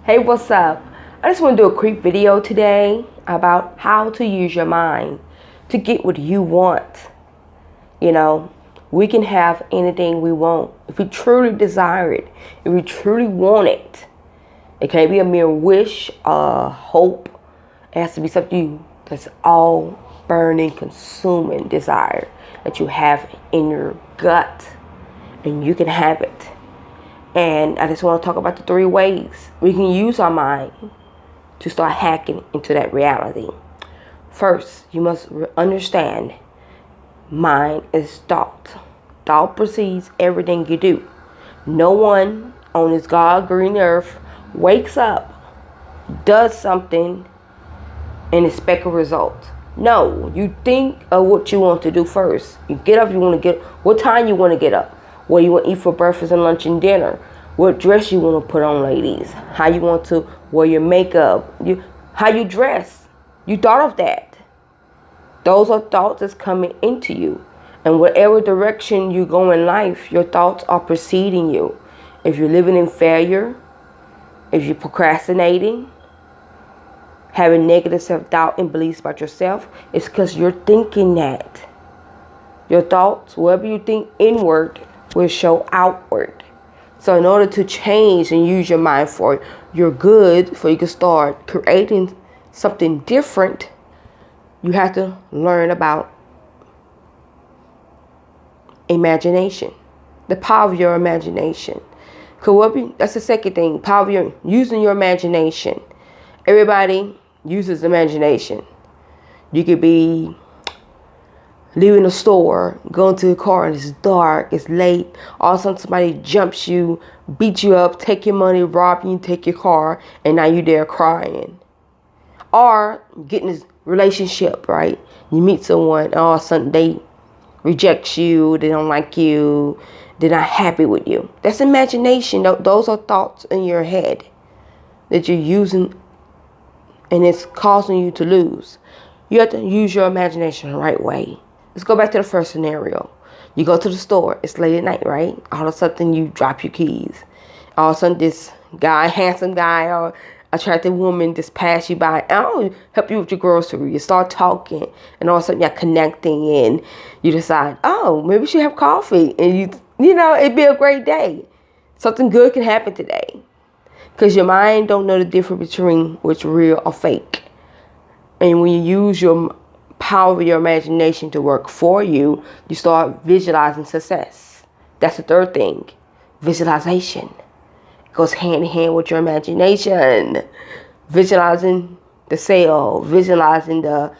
Hey, what's up? I just want to do a quick video today about how to use your mind to get what you want. You know, we can have anything we want if we truly desire it, if we truly want it. It can't be a mere wish, hope. It has to be something that's all burning, consuming desire that you have in your gut, and you can have it. And I just want to talk about the 3 ways we can use our mind to start hacking into that reality. First, you must understand mind is thought. Thought precedes everything you do. No one on this God green earth wakes up, does something, and expect a result. No, you think of what you want to do first. You get up, you want to get, what time you want to get up? What you want to eat for breakfast and lunch and dinner? What dress you want to put on, ladies? How you want to wear your makeup? How you dress? You thought of that. Those are thoughts that's coming into you. And whatever direction you go in life, your thoughts are preceding you. If you're living in failure, if you're procrastinating, having negative self-doubt and beliefs about yourself, it's because you're thinking that. Your thoughts, whatever you think inward, will show outward. So in order to change and use your mind for your good, for you can start creating something different, you have to learn about imagination, the power of your imagination. That's the second thing, power of using your imagination. Everybody uses imagination. You could be leaving the store, going to the car, and it's dark, it's late. All of a sudden somebody jumps you, beat you up, take your money, rob you, take your car, and now you're there crying. Or getting this relationship, right? You meet someone, and all of a sudden they reject you, they don't like you, they're not happy with you. That's imagination. Those are thoughts in your head that you're using, and it's causing you to lose. You have to use your imagination the right way. Let's go back to the first scenario. You go to the store. It's late at night, right? All of a sudden, you drop your keys. All of a sudden, this guy, handsome guy or attractive woman just pass you by. I'll help you with your grocery. You start talking, and all of a sudden, you're connecting, and you decide, oh, maybe we should have coffee. And you know, it'd be a great day. Something good can happen today. Because your mind don't know the difference between what's real or fake. And when you use your power of your imagination to work for you, you start visualizing success. That's the third thing. Visualization. It goes hand in hand with your imagination. Visualizing the sale, visualizing the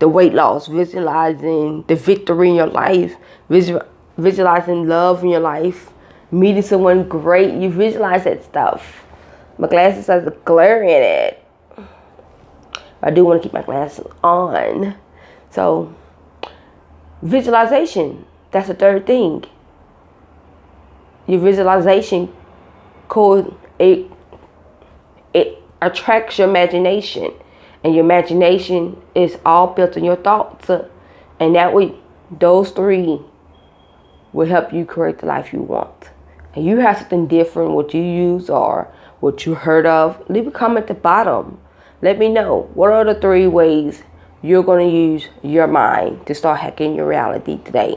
weight loss, visualizing the victory in your life, visualizing love in your life, meeting someone great. You visualize that stuff. My glasses has a glare in it. I do want to keep my glasses on. So, visualization. That's the third thing. Your visualization it attracts your imagination. And your imagination is all built on your thoughts. And that way, those 3 will help you create the life you want. And you have something different, what you use or what you heard of, leave a comment at the bottom. Let me know, what are the 3 ways you're going to use your mind to start hacking your reality today,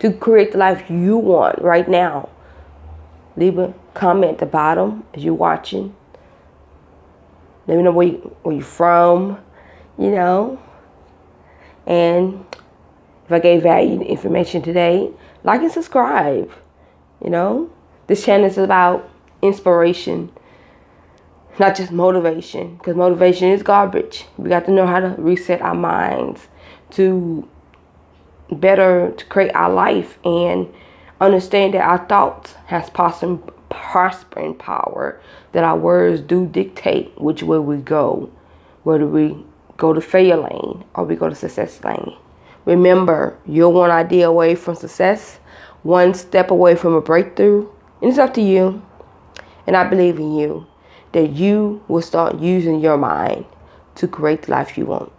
to create the life you want right now. Leave a comment at the bottom as you're watching. Let me know where you're from, you know. And if I gave value information today, like and subscribe, you know. This channel is about inspiration, not just motivation, because motivation is garbage. We got to know how to reset our minds to create our life and understand that our thoughts has prospering power, that our words do dictate which way we go, whether we go to failure lane or we go to success lane. Remember, you're one idea away from success, one step away from a breakthrough, and it's up to you. And I believe in you, that you will start using your mind to create the life you want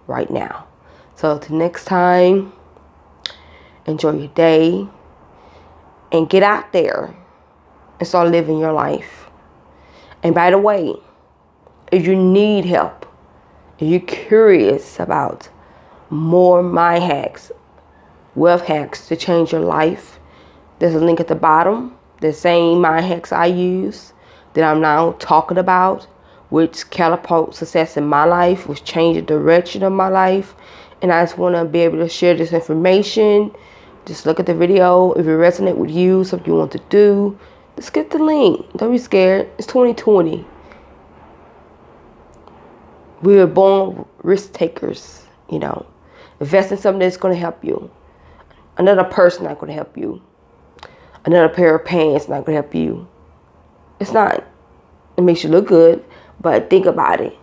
right now. So till next time, enjoy your day and get out there and start living your life. And by the way, if you need help, if you're curious about more mind hacks, wealth hacks to change your life, there's a link at the bottom. The same mind hacks I use that I'm now talking about, which catapult success in my life, which changed the direction of my life. And I just want to be able to share this information. Just look at the video. If it resonates with you, something you want to do, just get the link. Don't be scared. It's 2020. We were born risk takers, you know. Invest in something that's going to help you. Another person not going to help you. Another pair of pants not going to help you. It's not. It makes you look good, but think about it.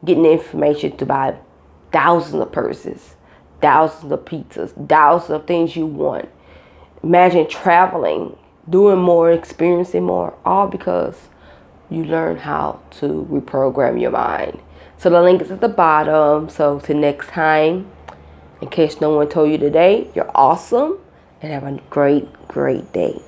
Getting the information to buy thousands of purses, thousands of pizzas, thousands of things you want. Imagine traveling, doing more, experiencing more, all because you learn how to reprogram your mind. So the link is at the bottom. So till next time, in case no one told you today, you're awesome and have a great, great day.